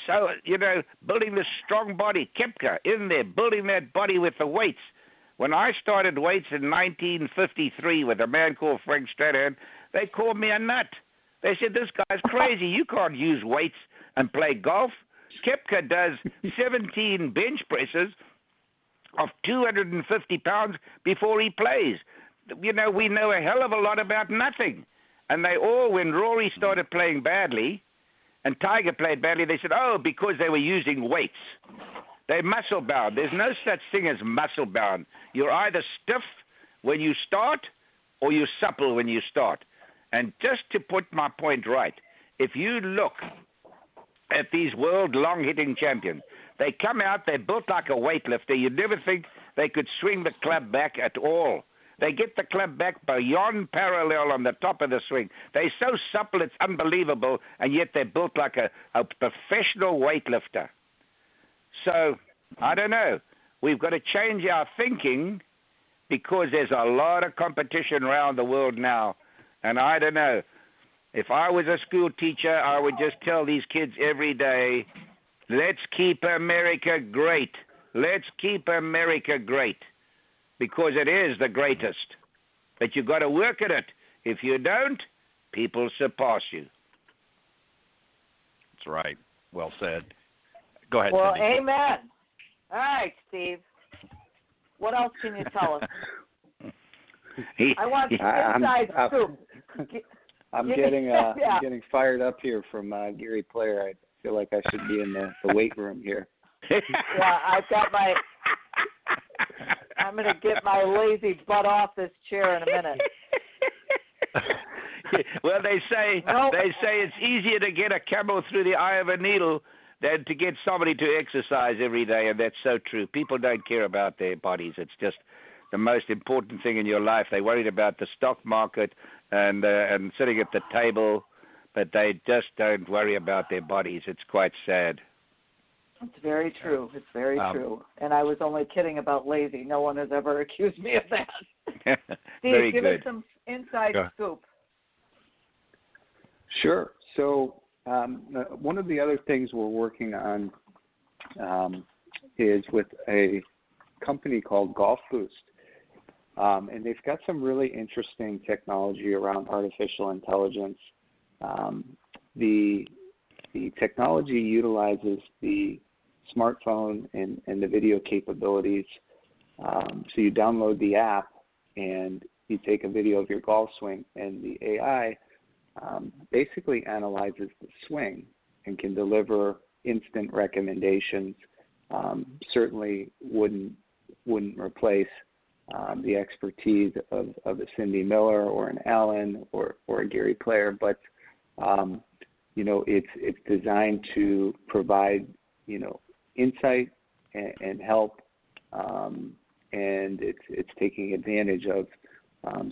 So, you know, building this strong body. Koepka in there, building that body with the weights. When I started weights in 1953 with a man called Frank Stranahan, they called me a nut. They said, this guy's crazy. You can't use weights and play golf. Koepka does 17 bench presses of 250 pounds before he plays. You know, we know a hell of a lot about nothing. And they all, when Rory started playing badly and Tiger played badly, they said, oh, because they were using weights. They're muscle bound. There's no such thing as muscle bound. You're either stiff when you start or you're supple when you start. And just to put my point right, if you look at these world long-hitting champions, they come out, they're built like a weightlifter. You'd never think they could swing the club back at all. They get the club back beyond parallel on the top of the swing. They're so supple, it's unbelievable, and yet they're built like a professional weightlifter. So, I don't know. We've got to change our thinking because there's a lot of competition around the world now. And I don't know. If I was a school teacher, I would just tell these kids every day, let's keep America great. Let's keep America great. Because it is the greatest. But you've got to work at it. If you don't, people surpass you. That's right. Well said. Go ahead, Well, Cindy. amen. All right, Steve. What else can you tell us? I want the inside scoop. I'm getting fired up here from Gary Player. I feel like I should be in the weight room here. Yeah, I'm going to get my lazy butt off this chair in a minute. Well, they say it's easier to get a camel through the eye of a needle than to get somebody to exercise every day, and that's so true. People don't care about their bodies. It's just the most important thing in your life. They're worried about the stock market and sitting at the table, but they just don't worry about their bodies. It's quite sad. It's very true. It's very true. And I was only kidding about lazy. No one has ever accused me of that. Steve, give us some inside scoop. Sure. So one of the other things we're working on is with a company called Golf Boost. And they've got some really interesting technology around artificial intelligence. The technology utilizes the smartphone and the video capabilities. So you download the app and you take a video of your golf swing, and the AI basically analyzes the swing and can deliver instant recommendations. Certainly wouldn't replace the expertise of a Cindy Miller or an Allen or a Gary Player, but it's designed to provide insight and help, and it's taking advantage of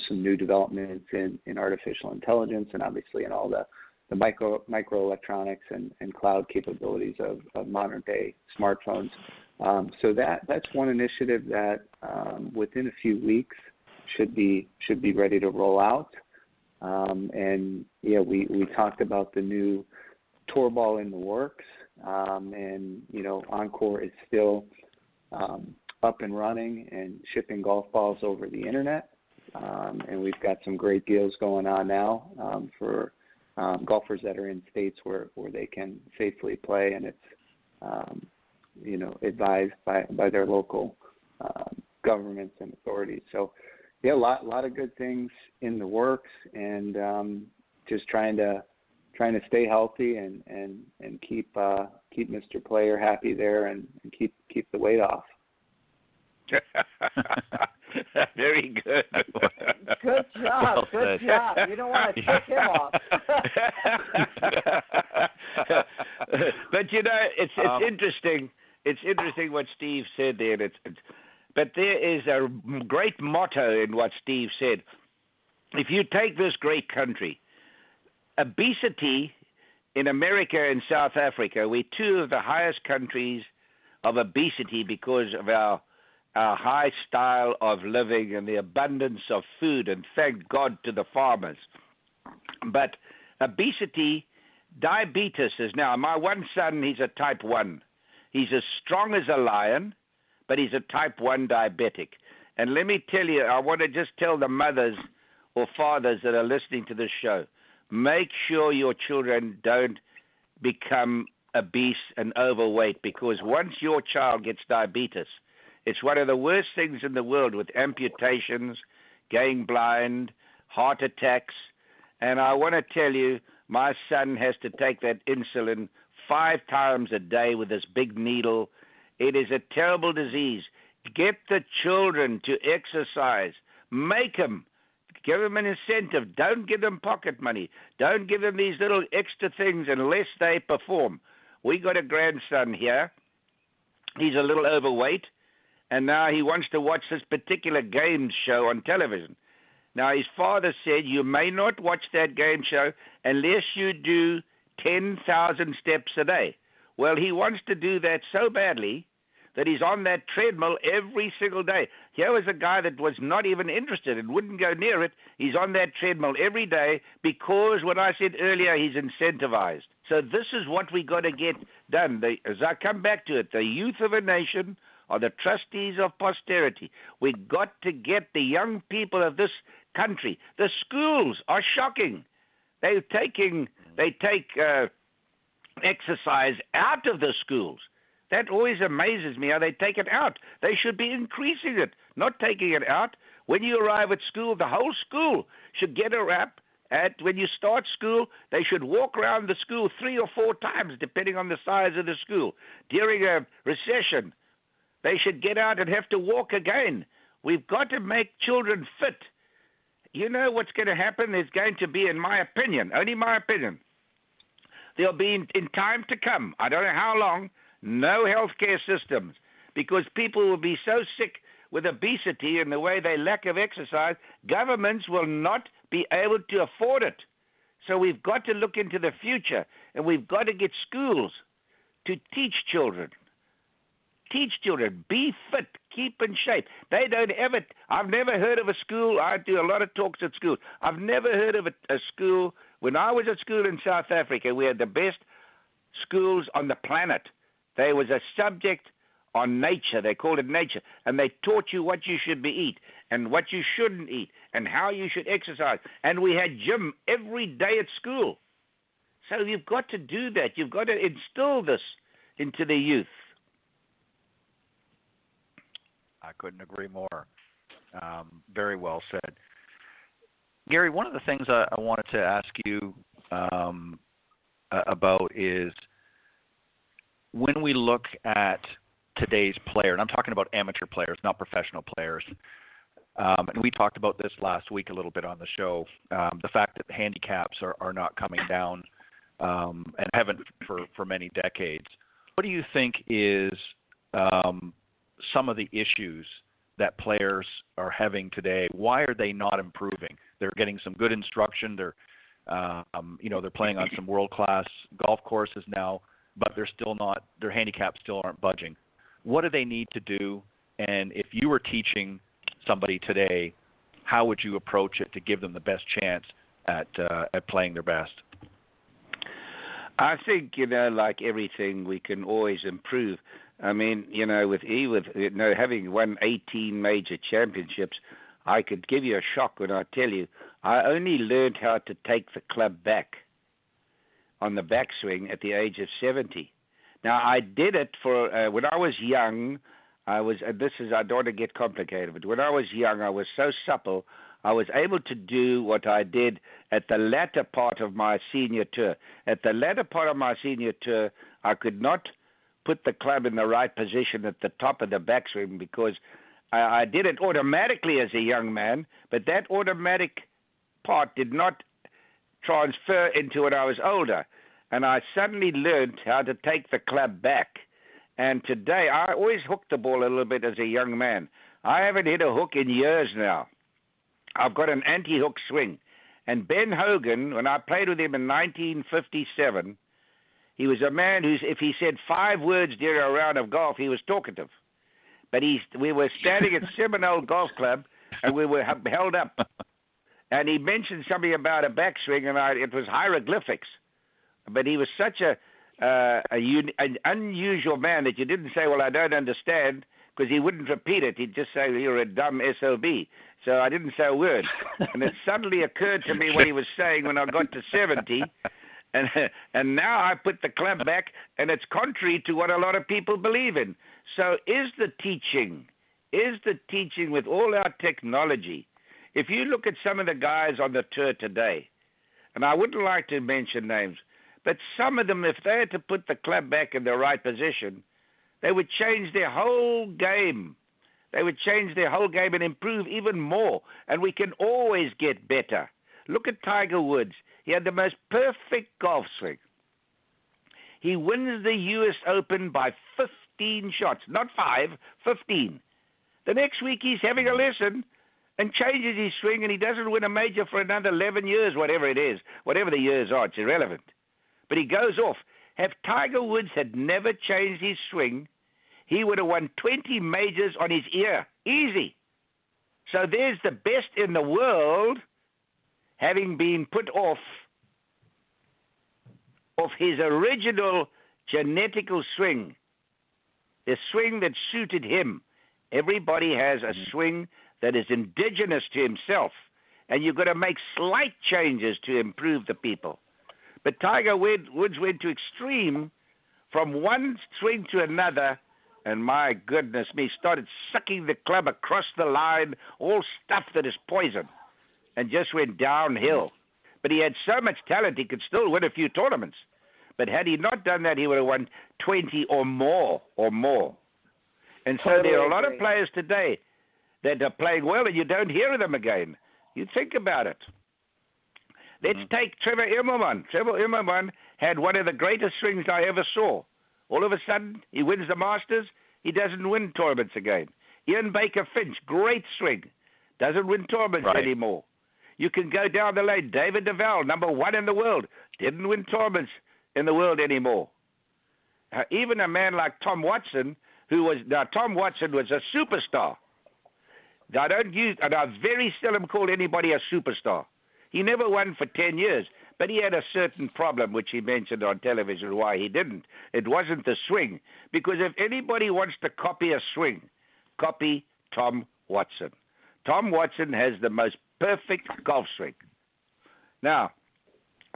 some new developments in artificial intelligence and obviously in all the microelectronics and cloud capabilities of modern day smartphones. So that's one initiative that within a few weeks should be ready to roll out. And yeah, we talked about the new tour ball in the works, and OnCore is still up and running and shipping golf balls over the internet. And we've got some great deals going on now for golfers that are in states where they can safely play, and it's advised by their local governments and authorities. So yeah, a lot of good things in the works, and just trying to stay healthy and keep Mr. Player happy there and keep the weight off. Very good. Good job. Good job. You don't want to take him off. But it's interesting. It's interesting what Steve said there. But there is a great motto in what Steve said. If you take this great country, obesity in America and South Africa, we're two of the highest countries of obesity because of our high style of living and the abundance of food, and thank God to the farmers. But obesity, diabetes is now, my one son, he's a type 1. He's as strong as a lion, but he's a type 1 diabetic. And let me tell you, I want to just tell the mothers or fathers that are listening to this show, make sure your children don't become obese and overweight, because once your child gets diabetes, it's one of the worst things in the world, with amputations, going blind, heart attacks. And I want to tell you, my son has to take that insulin 5 times a day with this big needle. It is a terrible disease. Get the children to exercise. Make them. Give them an incentive. Don't give them pocket money. Don't give them these little extra things unless they perform. We got a grandson here. He's a little overweight, and now he wants to watch this particular game show on television. Now, his father said, you may not watch that game show unless you do 10,000 steps a day. Well, he wants to do that so badly that he's on that treadmill every single day. Here was a guy that was not even interested and wouldn't go near it. He's on that treadmill every day because, what I said earlier, he's incentivized. So this is what we got to get done. As I come back to it, the youth of a nation are the trustees of posterity. We got to get the young people of this country. The schools are shocking. They take exercise out of the schools. That always amazes me how they take it out. They should be increasing it, not taking it out. When you arrive at school, the whole school should get a rap. When you start school, they should walk around the school 3 or 4 times, depending on the size of the school. During a recession, they should get out and have to walk again. We've got to make children fit. You know what's going to happen? There's going to be, in my opinion, only my opinion, there'll be in time to come, I don't know how long, no healthcare systems, because people will be so sick with obesity and the way they lack of exercise, governments will not be able to afford it. So we've got to look into the future, and we've got to get schools to teach children. Teach children, be fit, keep in shape. They don't ever, I've never heard of a school, I do a lot of talks at schools. I've never heard of a school, when I was at school in South Africa, we had the best schools on the planet. There was a subject on nature, they called it nature, and they taught you what you should eat and what you shouldn't eat and how you should exercise. And we had gym every day at school. So you've got to do that. You've got to instill this into the youth. I couldn't agree more. Very well said. Gary, one of the things I wanted to ask you about is when we look at today's player, and I'm talking about amateur players, not professional players, and we talked about this last week a little bit on the show, the fact that the handicaps are not coming down and haven't for many decades. What do you think is some of the issues that players are having today? Why are they not improving? They're getting some good instruction. They're playing on some world-class golf courses now, but they're still not. Their handicaps still aren't budging. What do they need to do? And if you were teaching somebody today, how would you approach it to give them the best chance at playing their best? I think, like everything, we can always improve. I mean, with having won 18 major championships, I could give you a shock when I tell you I only learned how to take the club back on the backswing at the age of 70. Now, I did it for when I was young. I don't want to get complicated, but when I was young, I was so supple, I was able to do what I did at the latter part of my senior tour. At the latter part of my senior tour, I could not put the club in the right position at the top of the backswing because I did it automatically as a young man, but that automatic part did not transfer into when I was older. and I suddenly learned how to take the club back. And today, I always hooked the ball a little bit as a young man. I haven't hit a hook in years now. I've got an anti-hook swing. And Ben Hogan, when I played with him in 1957, he was a man who, if he said 5 words during a round of golf, he was talkative. But we were standing at Seminole Golf Club, and we were held up. And he mentioned something about a backswing, and it was hieroglyphics. But he was such an unusual man that you didn't say, well, I don't understand, because he wouldn't repeat it. He'd just say, you're a dumb SOB. So I didn't say a word. And it suddenly occurred to me what he was saying when I got to 70. And now I put the club back, and it's contrary to what a lot of people believe in. So is the teaching with all our technology? If you look at some of the guys on the tour today, and I wouldn't like to mention names, but some of them, if they had to put the club back in the right position, they would change their whole game. They would change their whole game and improve even more. And we can always get better. Look at Tiger Woods. He had the most perfect golf swing. He wins the U.S. Open by 15 shots. Not 5, 15. The next week he's having a lesson and changes his swing, and he doesn't win a major for another 11 years, whatever it is. Whatever the years are, it's irrelevant. But he goes off. If Tiger Woods had never changed his swing, he would have won 20 majors on his ear. Easy. So there's the best in the world having been put off his original genetical swing, the swing that suited him. Everybody has a swing that is indigenous to himself, and you've got to make slight changes to improve the people. But Tiger Woods went to extreme from one swing to another, and my goodness me, started sucking the club across the line, all stuff that is poison, and just went downhill. But he had so much talent, he could still win a few tournaments. But had he not done that, he would have won 20 or more. And so there are a lot of players today that are playing well, and you don't hear of them again. You think about it. Let's take Trevor Immelman. Trevor Immelman had one of the greatest swings I ever saw. All of a sudden, he wins the Masters. He doesn't win tournaments again. Ian Baker Finch, great swing. Doesn't win tournaments anymore. You can go down the lane. David Duval, number 1 in the world, didn't win tournaments in the world anymore. Even a man like Tom Watson, Tom Watson was a superstar. I very seldom call anybody a superstar. He never won for 10 years, but he had a certain problem, which he mentioned on television why he didn't. It wasn't the swing, because if anybody wants to copy a swing, copy Tom Watson. Tom Watson has the most perfect golf swing. Now,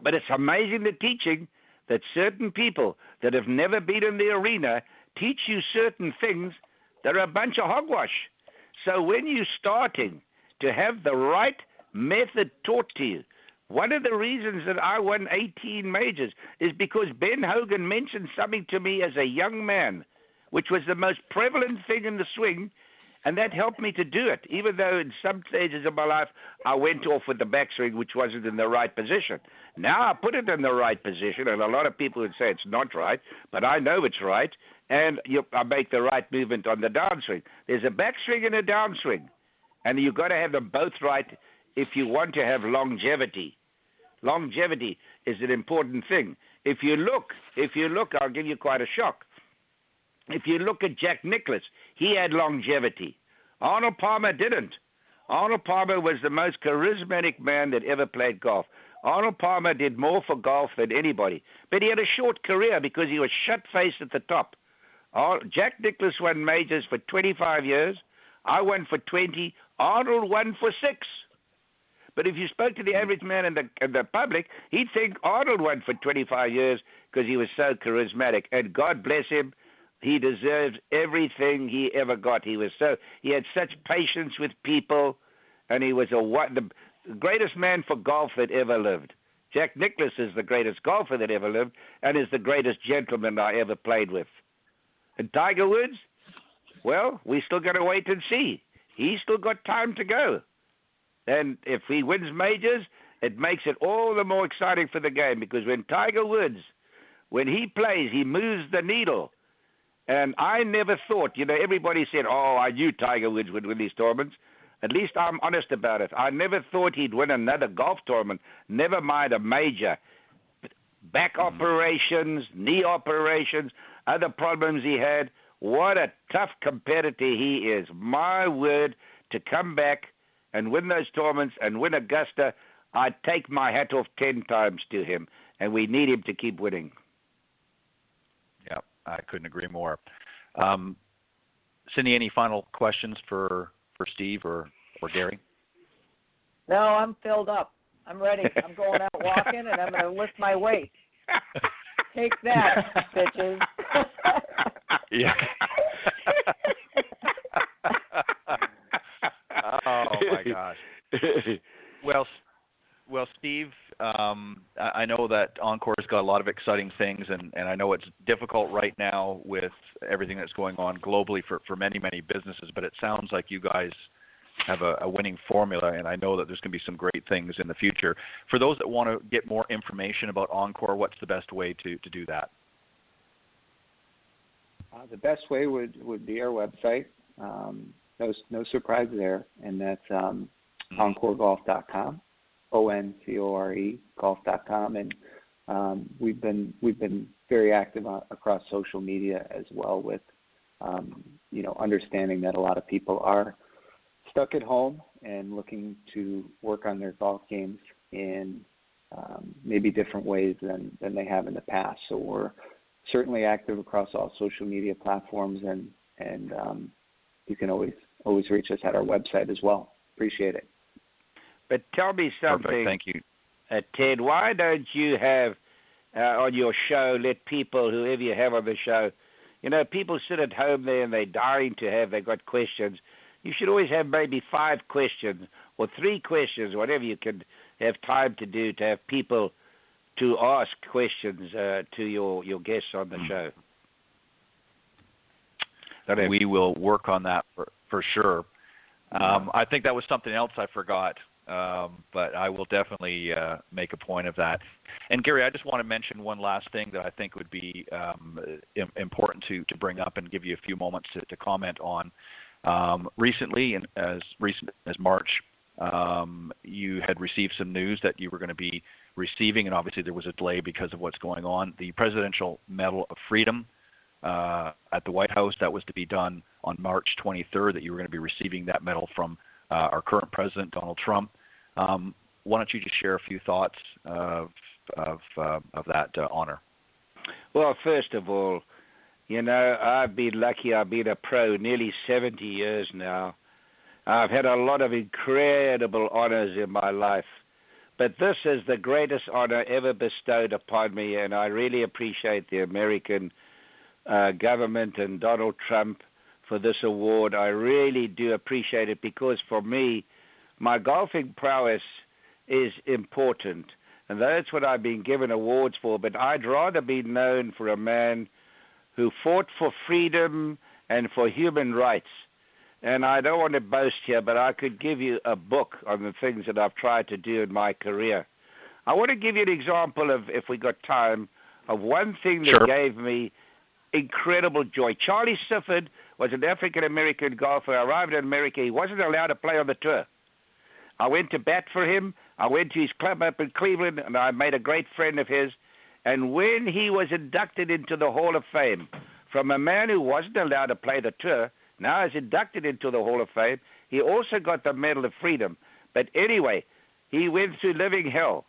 but it's amazing the teaching that certain people that have never been in the arena teach you certain things that are a bunch of hogwash. So when you're starting to have the right method taught to you, one of the reasons that I won 18 majors is because Ben Hogan mentioned something to me as a young man, which was the most prevalent thing in the swing, and that helped me to do it, even though in some stages of my life I went off with the backswing, which wasn't in the right position. Now I put it in the right position, and a lot of people would say it's not right, but I know it's right, and I make the right movement on the downswing. There's a backswing and a downswing, and you've got to have them both right if you want to have longevity. Longevity is an important thing. If you look, I'll give you quite a shock. If you look at Jack Nicklaus, he had longevity. Arnold Palmer didn't. Arnold Palmer was the most charismatic man that ever played golf. Arnold Palmer did more for golf than anybody, but he had a short career because he was shut-faced at the top. Jack Nicklaus won majors for 25 years. I won for 20. Arnold won for 6. But if you spoke to the average man in the public, he'd think Arnold won for 25 years because he was so charismatic. And God bless him, he deserved everything he ever got. He had such patience with people, and he was the greatest man for golf that ever lived. Jack Nicklaus is the greatest golfer that ever lived and is the greatest gentleman I ever played with. And Tiger Woods, well, we still got to wait and see. He's still got time to go. And if he wins majors, it makes it all the more exciting for the game, because when Tiger Woods when he plays, he moves the needle. And I never thought, everybody said, I knew Tiger Woods would win these tournaments. At least I'm honest about it. I never thought he'd win another golf tournament, never mind a major. Back operations, knee operations, other problems he had. What a tough competitor he is. My word, to come back and win those tournaments and win Augusta, I'd take my hat off 10 times to him, and we need him to keep winning. Yeah, I couldn't agree more. Cindy, any final questions for Steve or Gary? No, I'm filled up. I'm ready. I'm going out walking, and I'm going to lift my weight. Take that, bitches. Yeah. Oh my gosh. Well, Steve, I know that OnCore's got a lot of exciting things, and I know it's difficult right now with everything that's going on globally for many, many businesses, but it sounds like you guys have a winning formula, and I know that there's going to be some great things in the future. For those that want to get more information about OnCore, what's the best way to do that? The best way would be our website. No surprise there, and that's OnCoreGolf.com, ONCORE golf.com, and we've been very active across social media as well with understanding that a lot of people are stuck at home and looking to work on their golf games in maybe different ways than they have in the past. So we're certainly active across all social media platforms, and you can always reach us at our website as well. Appreciate it. But tell me something. Perfect. Thank you. Ted, why don't you have on your show, let people, whoever you have on the show, people sit at home there and they're dying to have, they've got questions. You should always have maybe 5 questions or 3 questions, whatever you can have time to do, to have people to ask questions to your guests on the show. We will work on that for sure. I think that was something else I forgot, but I will definitely make a point of that. And Gary, I just want to mention one last thing that I think would be important to bring up and give you a few moments to comment on. Recently, and as recent as March, you had received some news that you were going to be receiving, and obviously there was a delay because of what's going on, the Presidential Medal of Freedom at the White House. That was to be done on March 23rd, that you were going to be receiving that medal from our current president, Donald Trump. Why don't you just share a few thoughts of that honor? Well, first of all, I've been lucky. I've been a pro nearly 70 years now. I've had a lot of incredible honors in my life. But this is the greatest honor ever bestowed upon me, and I really appreciate the American government and Donald Trump for this award. I really do appreciate it, because for me, my golfing prowess is important. And that's what I've been given awards for. But I'd rather be known for a man who fought for freedom and for human rights. And I don't want to boast here, but I could give you a book on the things that I've tried to do in my career. I want to give you an example of, if we got time, of one thing that gave me incredible joy. Charlie Sifford was an African-American golfer. I arrived in America. He wasn't allowed to play on the tour. I went to bat for him. I went to his club up in Cleveland, and I made a great friend of his. And when he was inducted into the Hall of Fame, from a man who wasn't allowed to play the tour, now is inducted into the Hall of Fame, he also got the Medal of Freedom. But anyway, he went through living hell.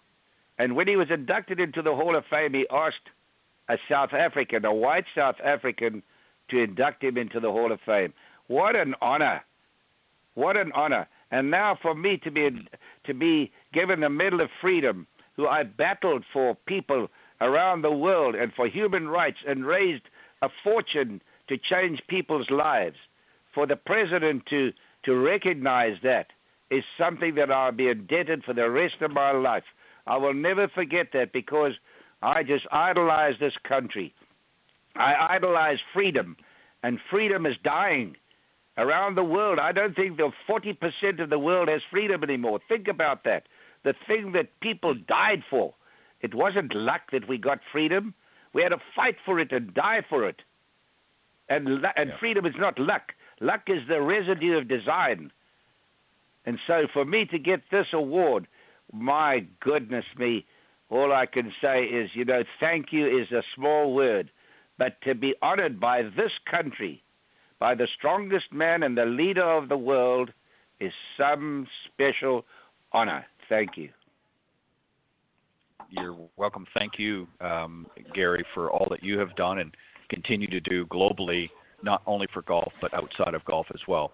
And when he was inducted into the Hall of Fame, he asked a South African, a white South African, to induct him into the Hall of Fame. What an honor. What an honor. And now for me to be given the Medal of Freedom, who I battled for people around the world and for human rights and raised a fortune to change people's lives, for the president to recognize that is something that I'll be indebted for the rest of my life. I will never forget that, because I just idolize this country. I idolize freedom, and freedom is dying around the world. I don't think the 40% of the world has freedom anymore. Think about that. The thing that people died for. It wasn't luck that we got freedom. We had to fight for it and die for it. And freedom is not luck. Luck is the residue of design. And so for me to get this award, my goodness me, all I can say is, thank you is a small word. But to be honored by this country, by the strongest man and the leader of the world, is some special honor. Thank you. You're welcome. Thank you, Gary, for all that you have done and continue to do globally, not only for golf, but outside of golf as well.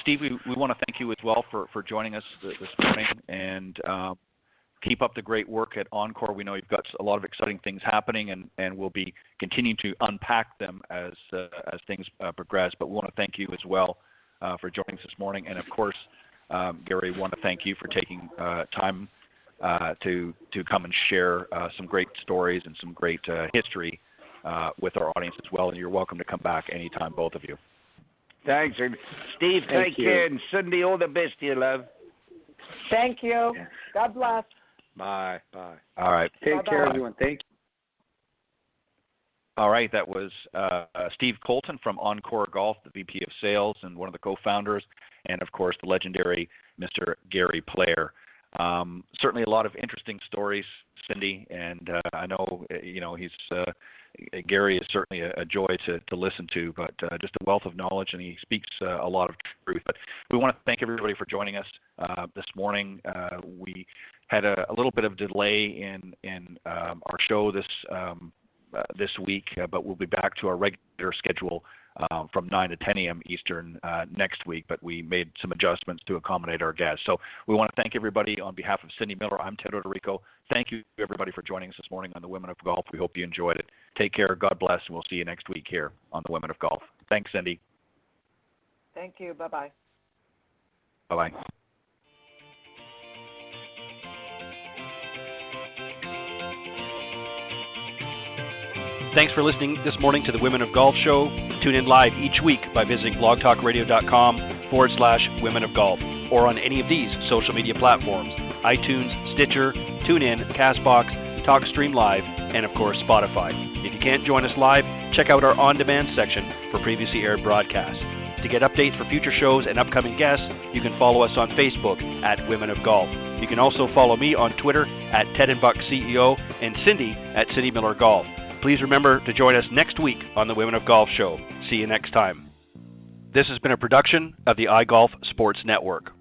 Steve, we want to thank you as well for joining us this morning, and keep up the great work at OnCore. We know you've got a lot of exciting things happening, and we'll be continuing to unpack them as things progress. But we want to thank you as well for joining us this morning. And, of course, Gary, we want to thank you for taking time to come and share some great stories and some great history with our audience as well. And you're welcome to come back anytime, both of you. Thanks. And Steve, take care. And Cindy, all the best to you, love. Thank you. God bless. Bye. Bye. All right. Take care, everyone. Thank you. All right. That was Steve Coulton from OnCore Golf, the VP of Sales and one of the co-founders, and, of course, the legendary Mr. Gary Player. Certainly a lot of interesting stories, Cindy, and I know, he's Gary is certainly a joy to listen to, but just a wealth of knowledge, and he speaks a lot of truth. But we want to thank everybody for joining us this morning. We had a little bit of delay in our show this week, but we'll be back to our regular schedule from 9 to 10 a.m. Eastern next week, but we made some adjustments to accommodate our guests. So we want to thank everybody on behalf of Cindy Miller. I'm Ted Odorico. Thank you, everybody, for joining us this morning on the Women of Golf. We hope you enjoyed it. Take care. God bless, and we'll see you next week here on the Women of Golf. Thanks, Cindy. Thank you. Bye-bye. Bye-bye. Thanks for listening this morning to the Women of Golf Show. Tune in live each week by visiting blogtalkradio.com/Women of Golf or on any of these social media platforms: iTunes, Stitcher, TuneIn, CastBox, TalkStream Live, and of course Spotify. If you can't join us live, check out our on-demand section for previously aired broadcasts. To get updates for future shows and upcoming guests, you can follow us on Facebook at Women of Golf. You can also follow me on Twitter at Ted and Buck CEO and Cindy at Cindy Miller Golf. Please remember to join us next week on the Women of Golf Show. See you next time. This has been a production of the iGolf Sports Network.